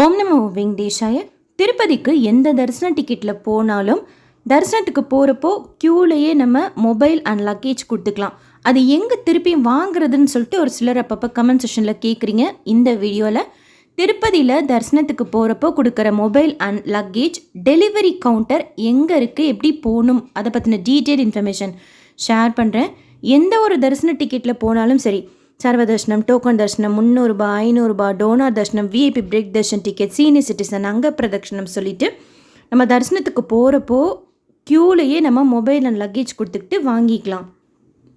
ஓம் நமோ வெங்கடேஷாய. திருப்பதிக்கு எந்த தரிசன டிக்கெட்டில் போனாலும் தரிசனத்துக்கு போகிறப்போ க்யூலேயே நம்ம மொபைல் அண்ட் லக்கேஜ் கொடுத்துக்கலாம். அது எங்கே திருப்பி வாங்குறதுன்னு சொல்லிட்டு ஒரு சிலர் அப்பப்போ கமெண்ட் செஷனில் கேட்குறீங்க. இந்த வீடியோவில் திருப்பதியில் தரிசனத்துக்கு போகிறப்போ கொடுக்குற mobile and luggage delivery counter எங்கே இருக்குது, எப்படி போகணும், அதை பற்றின டீட்டெயில் இன்ஃபர்மேஷன் ஷேர் பண்ணுறேன். எந்த ஒரு தரிசன டிக்கெட்டில் போனாலும் சரி, சர்வ தர்ஷனம், டோக்கன் தர்ஷனம், 300 ரூபாய், 500 ரூபாய், டோனார் தர்ஷனம், VIP break darshan ticket, senior citizen, அங்க பிரதட்சணம் சொல்லிட்டு நம்ம தரிசனத்துக்கு போகிறப்போ க்யூலேயே நம்ம மொபைல் அண்ட் லக்கேஜ் கொடுத்துக்கிட்டு வாங்கிக்கலாம்.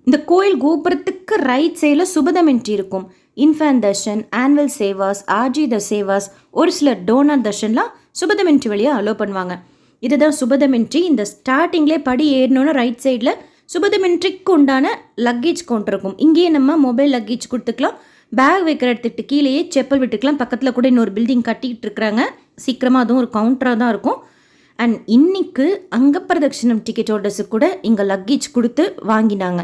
இந்த கோயில் கோபுரத்துக்கு ரைட் சைடில் சுபதம் என்ட்ரி இருக்கும். இன்ஃபேன் தர்ஷன், ஆனுவல் சேவாஸ், ஆர்ஜி த சேவாஸ், ஒரு சிலர் டோனார் தர்ஷன்லாம் சுபதம் என்ட்ரி வழியாக அலோவ் பண்ணுவாங்க. இதுதான் சுபதம் என்ட்ரி. இந்த ஸ்டார்டிங்லேயே படி ஏறணுன்னு ரைட் சைடில் சுபதமென்ட்ரிக்கு உண்டான லக்கேஜ் கவுண்டர் இருக்கும். இங்கேயே நம்ம மொபைல் லக்கேஜ் கொடுத்துக்கலாம். பேக் வைக்கிற இடத்துக்கு கீழேயே செப்பல் விட்டுக்கலாம். பக்கத்தில் கூட இன்னொரு பில்டிங் கட்டிக்கிட்டு இருக்கிறாங்க. சீக்கிரமாக அதுவும் ஒரு கவுண்டராக தான் இருக்கும். அண்ட் இன்னைக்கு அங்க பிரதட்சணம் டிக்கெட் ஹோல்டர்ஸுக்கு கூட இங்கே லக்கேஜ் கொடுத்து வாங்கினாங்க.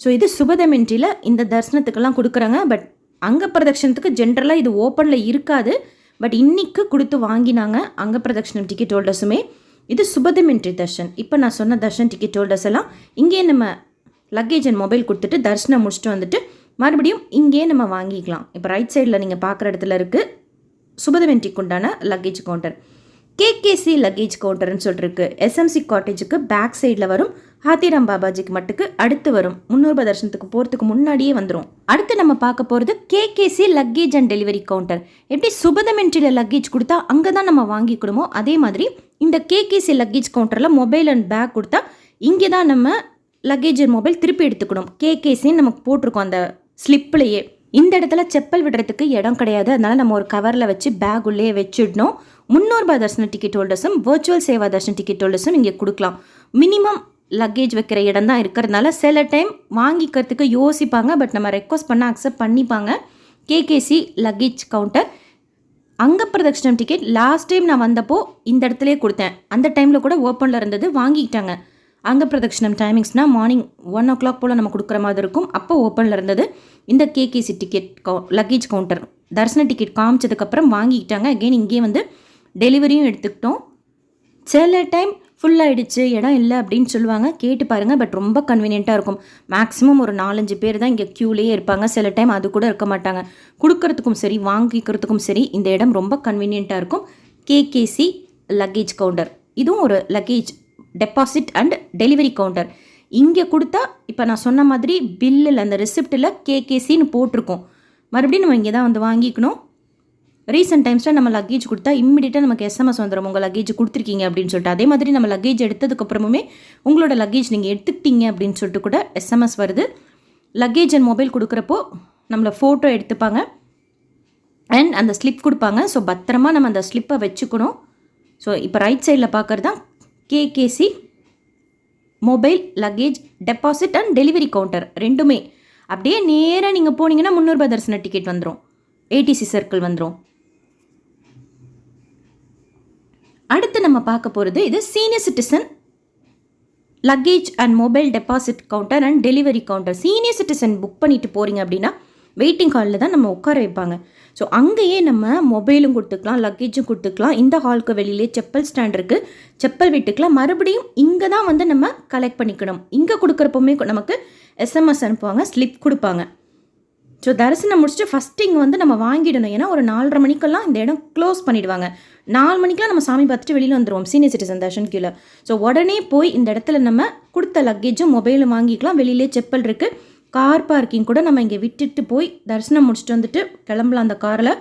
ஸோ இது சுபதமென்ட்ரியில் இந்த தரிசனத்துக்கெல்லாம் கொடுக்குறாங்க. பட் அங்க பிரதட்சணத்துக்கு ஜென்ரலாக இது ஓப்பனில் இருக்காது. பட் இன்னைக்கு கொடுத்து வாங்கினாங்க அங்க பிரதட்சணம் டிக்கெட் ஹோல்டர்ஸுமே. இது சுபதமென்ட்ரி தர்ஷன். இப்போ நான் சொன்ன தர்ஷன் டிக்கெட் ஹோல்டர்ஸ் எல்லாம் இங்கேயே நம்ம லக்கேஜ் அண்ட் மொபைல் கொடுத்துட்டு தரிசனம் முடிச்சுட்டு வந்துட்டு மறுபடியும் இங்கேயே நம்ம வாங்கிக்கலாம். இப்போ ரைட் சைடில் நீங்கள் பார்க்குற இடத்துல இருக்குது சுபதமென்ட்ரிக்கு உண்டான லக்கேஜ் கவுண்டர். கேகேசி லக்கேஜ் கவுண்டர்னு சொல்லிருக்கு. எஸ்எம்சி காட்டேஜுக்கு பேக் சைடில் வரும். ஹாத்திராம் பாபாஜிக்கு மட்டுக்கு அடுத்து வரும். 300 ரூபாய் தர்ஷனத்துக்கு போகிறதுக்கு முன்னாடியே வந்துடும். அடுத்து நம்ம பார்க்க போகிறது KKC luggage and delivery counter. எப்படி சுபதமென்ட்ரியில் லக்கேஜ் கொடுத்தா அங்கே தான் நம்ம வாங்கிக்கணுமோ அதே மாதிரி இந்த கேகேசி லக்கேஜ் கவுண்டரில் மொபைல் அண்ட் பேக் கொடுத்தா இங்கே தான் நம்ம லக்கேஜ் அண்ட் மொபைல் திருப்பி எடுத்துக்கணும். கேகேசின்னு நமக்கு போட்டிருக்கோம் அந்த ஸ்லிப்லேயே. இந்த இடத்துல செப்பல் விடுறதுக்கு இடம் கிடையாது. அதனால் நம்ம ஒரு கவரில் வச்சு பேக் உள்ளே வச்சிடணும். 300 ரூபாய் தர்ஷன டிக்கெட் ஹோல்டர்ஸும் வர்ச்சுவல் சேவா தர்ஷன் டிக்கெட் ஹோல்டர்ஸும் இங்கே கொடுக்கலாம். மினிமம் லக்கேஜ் வைக்கிற இடம் தான் இருக்கிறதுனால சில டைம் வாங்கிக்கிறதுக்கு யோசிப்பாங்க. பட் நம்ம ரெக்வஸ்ட் பண்ணால் அக்செப்ட் பண்ணிப்பாங்க. கேகேசி லக்கேஜ் கவுண்டர் அங்க பிரதட்சணம் டிக்கெட் லாஸ்ட் டைம் நான் வந்தப்போ இந்த இடத்துலேயே கொடுத்தேன். அந்த டைமில் கூட ஓப்பனில் இருந்தது, வாங்கிக்கிட்டாங்க. அங்க பிரதட்சணம் டைமிங்ஸ்னால் மார்னிங் 1 o'clock போல் நம்ம கொடுக்குற மாதிரி இருக்கும். அப்போ ஓப்பனில் இருந்தது. இந்த கேகேசி டிக்கெட் லக்கேஜ் கவுண்டர் தரிசன டிக்கெட் காமிச்சதுக்கப்புறம் வாங்கிக்கிட்டாங்க. அகெயின் இங்கே வந்து டெலிவரியும் எடுத்துக்கிட்டோம். சில டைம் ஃபுல்லாகிடுச்சு, இடம் இல்லை அப்படின்னு சொல்லுவாங்க. கேட்டு பாருங்கள். பட் ரொம்ப கன்வீனியண்ட்டாக இருக்கும். மேக்ஸிமம் ஒரு 4-5 பேர் தான் இங்கே க்யூலேயே இருப்பாங்க. சில டைம் அது கூட இருக்க மாட்டாங்க. கொடுக்கறதுக்கும் சரி வாங்கிக்கிறதுக்கும் சரி இந்த இடம் ரொம்ப கன்வீனியண்ட்டாக இருக்கும். கேகேசி லக்கேஜ் கவுண்டர் இதுவும் ஒரு luggage deposit and delivery counter. இங்கே கொடுத்தா இப்போ நான் சொன்ன மாதிரி பில்லில் அந்த ரிசிப்டில் கேகேசின்னு போட்டிருக்கோம். மறுபடியும் நம்ம இங்கே தான் வந்து வாங்கிக்கணும். ரீசெண்ட் டைம்ஸில் நம்ம லக்கேஜ் கொடுத்தா இம்மிடியட்டாக நமக்கு எஸ்எம்எஸ் வந்துடும், உங்கள் லக்கேஜ் கொடுத்துருக்கீங்க அப்படின்னு சொல்லிட்டு. அதே மாதிரி நம்ம லக்கேஜ் எடுத்ததுக்கப்புறமுமே உங்களோட லக்கேஜ் நீங்கள் எடுத்துக்கிட்டீங்க அப்படின்னு சொல்லிட்டு கூட எஸ்எம்எஸ் வருது. லக்கேஜ் அண்ட் மொபைல் கொடுக்குறப்போ நம்மளை ஃபோட்டோ எடுத்துப்பாங்க அண்ட் அந்த ஸ்லிப் கொடுப்பாங்க. ஸோ பத்திரமா நம்ம அந்த ஸ்லிப்பை வச்சுக்கணும். ஸோ இப்போ ரைட் சைடில் பார்க்குறது தான் KKC mobile luggage deposit and delivery counter ரெண்டுமே. அப்படியே நேராக நீங்கள் போனீங்கன்னா 300 ரூபாய் தரிசன டிக்கெட் வந்துடும். ஏடிசி சர்க்கிள் வந்துடும். அடுத்து நம்ம பார்க்க போகிறது இது senior citizen luggage and mobile deposit counter and delivery counter. Senior citizen book பண்ணிட்டு போகிறீங்க அப்படின்னா வெயிட்டிங் ஹாலில் தான் நம்ம உட்கார வைப்பாங்க. ஸோ அங்கேயே நம்ம மொபைலும் கொடுத்துக்கலாம், லக்கேஜும் கொடுத்துக்கலாம். இந்த ஹாலுக்கு வெளியிலே செப்பல் ஸ்டாண்ட் இருக்குது, செப்பல் விட்டுக்கலாம். மறுபடியும் இங்கே தான் வந்து நம்ம கலெக்ட் பண்ணிக்கணும். இங்கே கொடுக்குறப்போமே நமக்கு எஸ்எம்எஸ் அனுப்புவாங்க, ஸ்லிப் கொடுப்பாங்க. ஸோ தரிசனம் முடிச்சுட்டு ஃபஸ்ட்டு இங்கே வந்து நம்ம வாங்கிடணும். ஏன்னா ஒரு 4:30 மணிக்கெல்லாம் இந்த இடம் க்ளோஸ் பண்ணிவிடுவாங்க. 4 மணிக்கெலாம் நம்ம சாமி பார்த்துட்டு வெளியில் வந்துடுவோம் சீனியர் சிட்டிசன் தர்ஷன் கீழே. ஸோ உடனே போய் இந்த இடத்துல நம்ம கொடுத்த லக்கேஜும் மொபைலும் வாங்கிக்கலாம். வெளியிலே செப்பல் இருக்குது. கார் பார்க்கிங் கூட நம்ம இங்கே விட்டுட்டு போய் தரிசனம் முடிச்சுட்டு வந்துட்டு கிளம்பலாம் அந்த காரில்.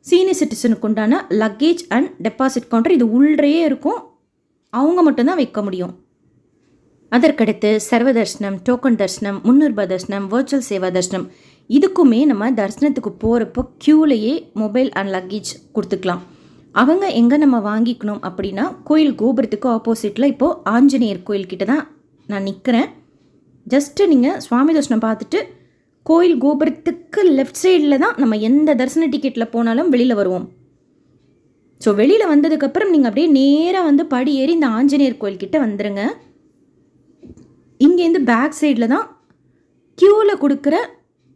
சீனியர் சிட்டிசனுக்கு உண்டான லக்கேஜ் அண்ட் டெபாசிட் கவுண்டர் இது உள்ளே இருக்கும். அவங்க மட்டும்தான் வைக்க முடியும். அதற்கடுத்து சர்வ தர்ஷனம், டோக்கன் தர்ஷனம், 300 ரூபாய் தர்ஷனம், வர்ச்சுவல் சேவா தர்ஷனம் இதுக்குமே நம்ம தரிசனத்துக்கு போகிறப்போ க்யூலேயே மொபைல் அண்ட் லக்கேஜ் கொடுத்துக்கலாம். அவங்க எங்கே நம்ம வாங்கிக்கணும் அப்படின்னா கோயில் கோபுரத்துக்கு ஆப்போசிட்டில் இப்போது ஆஞ்சநேயர் கோயில்கிட்ட தான் நான் நிற்கிறேன். ஜஸ்ட்டு நீங்கள் சுவாமி தர்ஷனம் பார்த்துட்டு கோயில் கோபுரத்துக்கு லெஃப்ட் சைடில் தான் நம்ம எந்த தரிசன டிக்கெட்டில் போனாலும் வெளியில் வருவோம். ஸோ வெளியில் வந்ததுக்கப்புறம் நீங்கள் அப்படியே நேராக வந்து படி ஏறி இந்த ஆஞ்சநேயர் கோயில்கிட்ட வந்துடுங்க. இங்கேருந்து பேக் சைடில் தான் க்யூவில் கொடுக்குற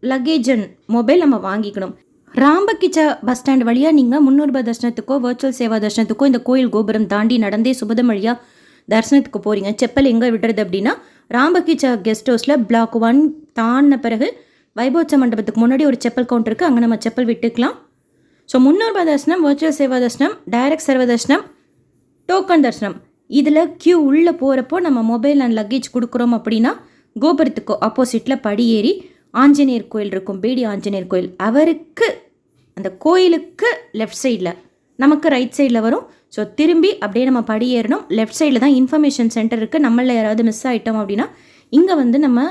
லக்கேஜ் அண்ட் மொபைல் நம்ம வாங்கிக்கணும். ராம்பகிச்சா பஸ் ஸ்டாண்ட் வழியாக நீங்கள் 300 ரூபாய் தர்ஷனத்துக்கோ வர்ச்சுவல் சேவா தர்ஷனத்துக்கோ இந்த கோயில் கோபுரம் தாண்டி நடந்தே சுபதம் வழியாக தரிசனத்துக்கு போகிறீங்க. செப்பல் எங்கே விடுறது அப்படின்னா ராம்பகிச்சா கெஸ்ட் ஹவுஸில் பிளாக் 1 தாண்டின பிறகு வைபோச்ச மண்டபத்துக்கு முன்னாடி ஒரு செப்பல் கவுண்டர் இருக்குது. அங்கே நம்ம செப்பல் விட்டுக்கலாம். ஸோ 300 ரூபாய் தர்ஷனம், வர்ச்சுவல் சேவா தர்ஷனம், டைரக்ட் சர்வ தர்ஷனம், டோக்கன் தர்ஷனம், இதில் கியூ உள்ளே போகிறப்போ நம்ம மொபைல் அண்ட் லக்கேஜ் கொடுக்குறோம் அப்படின்னா கோபுரத்துக்கு ஆப்போசிட்டில் படி ஏறி ஆஞ்சநேயர் கோயில் இருக்கும், பேடி ஆஞ்சநேயர் கோயில், அவருக்கு அந்த கோயிலுக்கு லெஃப்ட் சைடில், நமக்கு ரைட் சைடில் வரும். ஸோ திரும்பி அப்படியே நம்ம படி ஏறணும். லெஃப்ட் சைடில் தான் இன்ஃபர்மேஷன் சென்டர் இருக்குது. நம்மளில் யாராவது மிஸ் ஆகிட்டோம் அப்படின்னா இங்கே வந்து நம்ம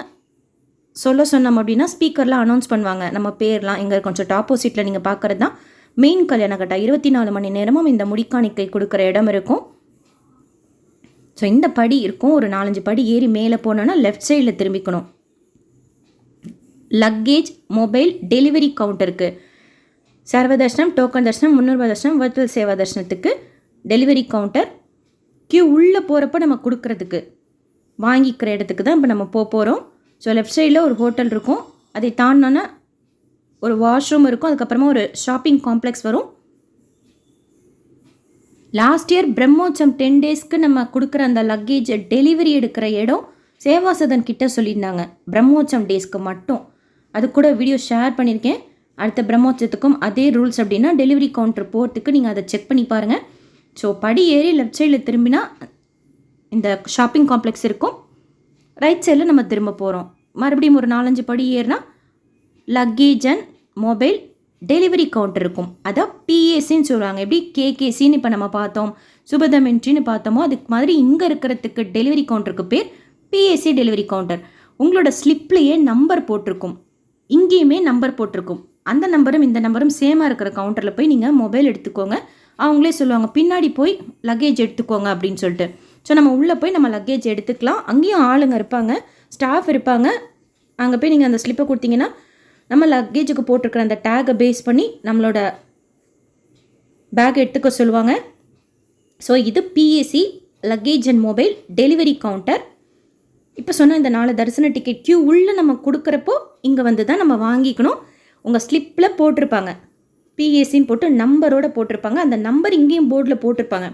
சொன்னோம் அப்படின்னா ஸ்பீக்கர்லாம் அனௌன்ஸ் பண்ணுவாங்க நம்ம பேர்லாம் எங்கே இருக்கும். சொல்லிட்டு ஆப்போசிட்டில் நீங்கள் பார்க்குறது தான் மெயின் கல்யாணக்கட்டா. 24 மணி நேரமும் இந்த முடிக்காணிக்கை கொடுக்குற இடம் இருக்கும். ஸோ இந்த படி இருக்கும், ஒரு 4-5 படி ஏறி மேலே போனோன்னா லெஃப்ட் சைடில் திரும்பிக்கணும். லக்கேஜ், மொபைல், டெலிவரி கவுண்டருக்கு சர்வ தர்ஷனம், டோக்கன் தர்ஷனம், 300 ரூபாய் தர்ஷனம், வர்ச்சுவல் சேவா தர்ஷனத்துக்கு டெலிவரி கவுண்டர், கியூ உள்ளே போகிறப்ப நம்ம கொடுக்குறதுக்கு வாங்கிக்கிற இடத்துக்கு தான் இப்போ நம்ம போகிறோம். ஸோ லெஃப்ட் சைடில் ஒரு ஹோட்டல் இருக்கும், அதை தாண்டினோன்னா ஒரு வாஷ்ரூம் இருக்கும், அதுக்கப்புறமா ஒரு ஷாப்பிங் காம்ப்ளெக்ஸ் வரும். லாஸ்ட் இயர் பிரம்மோற்சவம் 10 டேஸ்க்கு நம்ம கொடுக்குற அந்த லக்கேஜை டெலிவரி எடுக்கிற இடம் சேவாசதன் கிட்ட சொல்லியிருந்தாங்க, பிரம்மோற்சவம் டேஸ்க்கு மட்டும். அது கூட வீடியோ ஷேர் பண்ணியிருக்கேன். அடுத்த பிரம்மோற்சவத்துக்கும் அதே ரூல்ஸ் அப்படின்னா டெலிவரி கவுண்டர் போகிறதுக்கு நீங்கள் அதை செக் பண்ணி பாருங்கள். ஸோ படி ஏறி லெஃப்ட் சைடில் திரும்பினா இந்த ஷாப்பிங் காம்ப்ளெக்ஸ் இருக்கும், ரைட் சைடில் நம்ம திரும்ப போகிறோம். மறுபடியும் ஒரு 4-5 படி ஏறினா luggage and mobile delivery counter இருக்கும். அதான் பிஏசின்னு சொல்லுவாங்க. எப்படி கேகேசின்னு இப்போ நம்ம பார்த்தோம், சுபதம் என்ட்ரின்னு பார்த்தோமோ அதுக்கு மாதிரி இங்கே இருக்கிறதுக்கு டெலிவரி கவுண்டருக்கு பேர் பிஏசி டெலிவரி கவுண்டர். உங்களோட ஸ்லிப்லேயே நம்பர் போட்டிருக்கும், இங்கேயுமே நம்பர் போட்டிருக்கும். அந்த நம்பரும் இந்த நம்பரும் சேமாக இருக்கிற கவுண்டரில் போய் நீங்கள் மொபைல் எடுத்துக்கோங்க. அவங்களே சொல்லுவாங்க பின்னாடி போய் லக்கேஜ் எடுத்துக்கோங்க அப்படின்னு சொல்லிட்டு. ஸோ நம்ம உள்ளே போய் நம்ம லக்கேஜ் எடுத்துக்கலாம். அங்கேயும் ஆளுங்க இருப்பாங்க, ஸ்டாஃப் இருப்பாங்க. அங்கே போய் நீங்கள் அந்த ஸ்லிப்பை கொடுத்தீங்கன்னா நம்ம லக்கேஜுக்கு போட்டிருக்கிற அந்த டேகை பேஸ் பண்ணி நம்மளோட பேக் எடுத்துக்க சொல்லுவாங்க. ஸோ இது PAC luggage and mobile delivery counter. இப்போ சொன்ன இந்த 4 தரிசன டிக்கெட் கியூ உள்ளே நம்ம கொடுக்குறப்போ இங்கே வந்து தான் நம்ம வாங்கிக்கணும். உங்கள் ஸ்லிப்பில் போட்டிருப்பாங்க, பிஏசின்னு போட்டு நம்பரோடு போட்டிருப்பாங்க. அந்த நம்பர் இங்கேயும் போர்டில் போட்டிருப்பாங்க.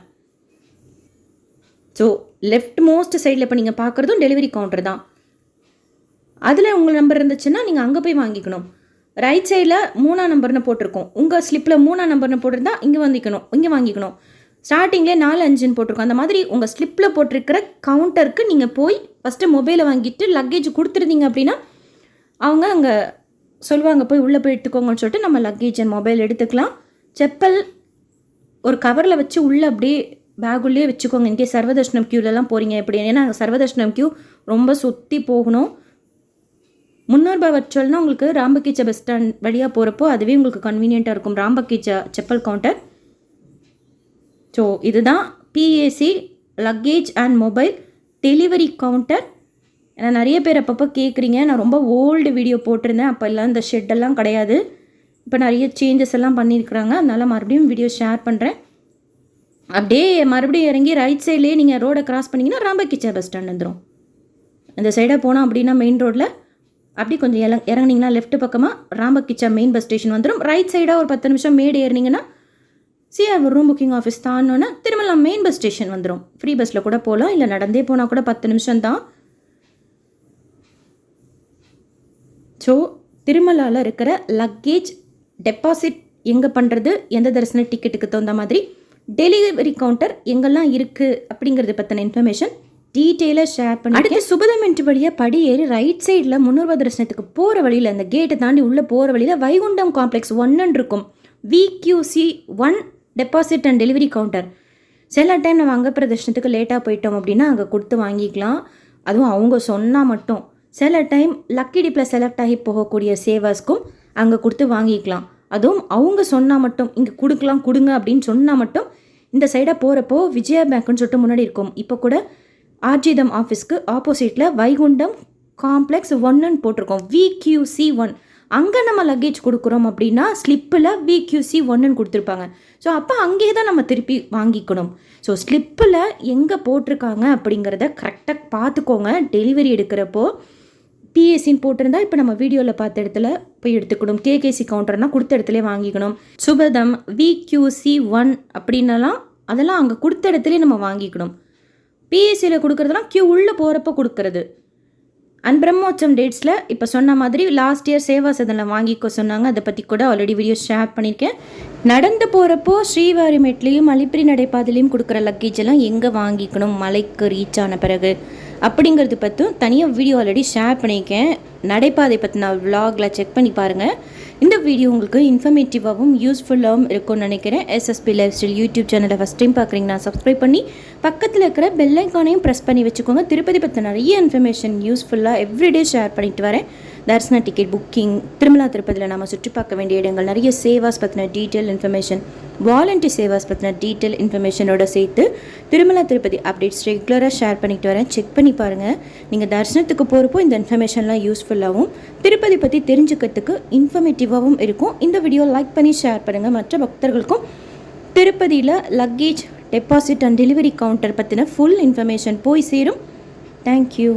ஸோ லெஃப்ட் மோஸ்ட் சைடில் இப்போ நீங்கள் பார்க்குறதும் டெலிவரி கவுண்டர் தான். அதில் உங்கள் நம்பர் இருந்துச்சுன்னா நீங்கள் அங்கே போய் வாங்கிக்கணும். ரைட் சைடில் 3ஆம் நம்பர்னு போட்டிருக்கோம், உங்கள் ஸ்லிப்பில் 3ஆம் நம்பர்னு போட்டிருந்தா இங்கே வாங்கிக்கணும். ஸ்டார்டிங்லேயே 4-5ன்னு போட்டிருக்கோம். அந்த மாதிரி உங்கள் ஸ்லிப்பில் போட்டிருக்கிற கவுண்டருக்கு நீங்கள் போய் ஃபஸ்ட்டு மொபைலை வாங்கிட்டு லக்கேஜ் கொடுத்துருந்தீங்க அப்படின்னா அவங்க அங்கே சொல்லுவாங்க போய் உள்ளே போய் எடுத்துக்கோங்கன்னு சொல்லிட்டு நம்ம லக்கேஜ் அண்ட் மொபைல் எடுத்துக்கலாம். செப்பல் ஒரு கவரில் வச்சு உள்ளே அப்படியே பேக்குள்ளேயே வச்சுக்கோங்க. இங்கே சர்வதர்ஷனம் க்யூலெலாம் போகிறீங்க எப்படி, ஏன்னா சர்வதர்ஷனம் க்யூ ரொம்ப சுற்றி போகணும். 300 ரூபாய் வர்ச்சுவல்னா உங்களுக்கு ராம்பகிச்சா பஸ் ஸ்டாண்ட் வழியாக போகிறப்போ அதுவே உங்களுக்கு கன்வீனியண்ட்டாக இருக்கும், ராம்பகிச்சா செப்பல் கவுண்டர். ஸோ இதுதான் PAC luggage and mobile delivery counter. ஏன்னா நிறைய பேர் அப்பப்போ கேட்குறீங்க, நான் ரொம்ப ஓல்டு வீடியோ போட்டிருந்தேன், அப்போ எல்லாம் இந்த ஷெட்டெல்லாம் கிடையாது, இப்போ நிறைய சேஞ்சஸ் எல்லாம் பண்ணியிருக்கிறாங்க. அதனால் மறுபடியும் வீடியோ ஷேர் பண்ணுறேன். அப்படியே மறுபடியும் இறங்கி ரைட் சைட்லேயே நீங்கள் ரோடை கிராஸ் பண்ணிங்கன்னா ராம்பகிச்சா பஸ் ஸ்டாண்ட் வந்துடும். இந்த சைடாக போனோம் அப்படின்னா மெயின் ரோட்டில் அப்படி கொஞ்சம் இறங்குனீங்கன்னா லெஃப்ட் பக்கமாக ராம்பகிச்சா மெயின் பஸ் ஸ்டேஷன் வந்துடும். ரைட் சைடாக ஒரு 10 நிமிஷம் மேடு ஏறினீங்கன்னா சிஆர் ரூம் புக்கிங் ஆஃபீஸ் தானோன்னா திருமலா மெயின் பஸ் ஸ்டேஷன் வந்துடும். ஃப்ரீ பஸ்ஸில் கூட போகலாம், இல்லை நடந்தே போனால் கூட 10 நிமிஷம் தான். ஸோ திருமலாவில் இருக்கிற லக்கேஜ் டெபாசிட் எங்கே பண்ணுறது, எந்த தரிசன டிக்கெட்டுக்கு தகுந்த மாதிரி டெலிவரி கவுண்டர் எங்கெல்லாம் இருக்குது அப்படிங்கிறது பற்றின இன்ஃபர்மேஷன் டீட்டெயிலாக ஷேர் பண்ணி அடுத்து சுபதம் என்ட்ரி வழியாக படி ஏறி ரைட் சைடில் 300 ரூபாய் தரிசனத்துக்கு போகிற வழியில் அந்த கேட்டை தாண்டி உள்ளே போகிற வழியில் வைகுண்டம் காம்ப்ளெக்ஸ் 1 இருக்கும். VQC 1 deposit and delivery counter. சில டைம் நம்ம அங்கே பிரதர்ஷனத்துக்கு லேட்டாக போயிட்டோம் அப்படின்னா அங்கே கொடுத்து வாங்கிக்கலாம், அதுவும் அவங்க சொன்னால் மட்டும். சில டைம் லக்கி டிப்பில் செலக்ட் ஆகி போகக்கூடிய சேவாஸ்க்கும் அங்கே கொடுத்து வாங்கிக்கலாம், அதுவும் அவங்க சொன்னால் மட்டும். இங்கே கொடுங்க அப்படின்னு சொன்னால் மட்டும். இந்த சைடாக போகிறப்போ விஜயா பேங்க்னு சொல்லிட்டு முன்னாடி இருக்கும், இப்போ கூட ஆர்ஜிதம் ஆஃபீஸ்க்கு ஆப்போசிட்டில் வைகுண்டம் காம்ப்ளெக்ஸ் 1ன்னு போட்டிருக்கோம், VQC 1. அங்கே நம்ம லக்கேஜ் கொடுக்குறோம் அப்படின்னா ஸ்லிப்பில் VQC 1ன்னு கொடுத்துருப்பாங்க. ஸோ அப்போ அங்கேயே தான் நம்ம திருப்பி வாங்கிக்கணும். ஸோ ஸ்லிப்பில் எங்கே போட்டிருக்காங்க அப்படிங்கிறத கரெக்டாக பார்த்துக்கோங்க. டெலிவரி எடுக்கிறப்போ பிஎஸ்சின்னு போட்டிருந்தா இப்போ நம்ம வீடியோவில் பார்த்த இடத்துல போய் எடுத்துக்கணும். கேகேசி கவுண்டர்னால் கொடுத்த இடத்துல வாங்கிக்கணும். சுபதம் VQC1 அப்படின்னலாம் அதெல்லாம் அங்கே கொடுத்த இடத்துலேயே நம்ம வாங்கிக்கணும். பிஎஸ்சியில் கொடுக்குறதுலாம் கியூ உள்ளே போகிறப்ப கொடுக்கறது. அண்ட் பிரம்மோற்சவம் டேட்ஸில் இப்போ சொன்ன மாதிரி லாஸ்ட் இயர் சேவா சதனில் வாங்கிக்க சொன்னாங்க. அதை பற்றி கூட ஆல்ரெடி வீடியோ ஷேர் பண்ணியிருக்கேன். நடந்து போகிறப்போ ஸ்ரீவாரிமேட்லேயும் அலிப்பிரி நடைபாதையிலையும் கொடுக்குற லக்கேஜ் எல்லாம் எங்கே வாங்கிக்கணும் மலைக்கு ரீச் ஆன பிறகு அப்படிங்கிறது பற்றும் தனியாக வீடியோ ஆல்ரெடி ஷேர் பண்ணியிருக்கேன். நடைபாதை பற்றின விலாகில் செக் பண்ணி பாருங்கள். இந்த வீடியோ உங்களுக்கு இன்ஃபர்மேட்டிவாகவும் யூஸ்ஃபுல்லாகவும் இருக்கும்னு நினைக்கிறேன். எஸ்எஸ்பி லைஃப் ஸ்டைல் யூடியூப் சேனலை ஃபஸ்ட் டைம் பார்க்குறீங்கன்னா சப்ஸ்கிரைப் பண்ணி பக்கத்தில் இருக்கிற பெல் ஐக்கானையும் ப்ரெஸ் பண்ணி வச்சுக்கோங்க. திருப்பதி பற்றி நிறைய இன்ஃபர்மேஷன் யூஸ்ஃபுல்லாக எவ்ரிடே ஷேர் பண்ணிட்டு வரேன். தரிசன டிக்கெட் புக்கிங், திருமலா திருப்பதியில் நம்ம சுற்றி பார்க்க வேண்டிய இடங்கள், நிறைய சேவாஸ் பற்றின டீட்டெயில் இன்ஃபர்மேஷன், வாலண்டியர் சேவாஸ் பற்றின டீட்டெயில் இன்ஃபர்மேஷனோட சேர்த்து திருமலா திருப்பதி அப்டேட்ஸ் ரெகுலராக ஷேர் பண்ணிட்டு வரேன். செக் பண்ணி பாருங்கள். நீங்கள் தரிசனத்துக்கு போகிறப்போ இந்த இன்ஃபர்மேஷன்லாம் யூஸ்ஃபுல்லாகவும் திருப்பதி பற்றி தெரிஞ்சுக்கிறதுக்கு இன்ஃபர்மேட்டிவாகவும் இருக்கும். இந்த வீடியோ லைக் பண்ணி ஷேர் பண்ணுங்கள். மற்ற பக்தர்களுக்கும் திருப்பதியில் luggage deposit and delivery counter பற்றின ஃபுல் இன்ஃபர்மேஷன் போய் சேரும். தேங்க்யூ.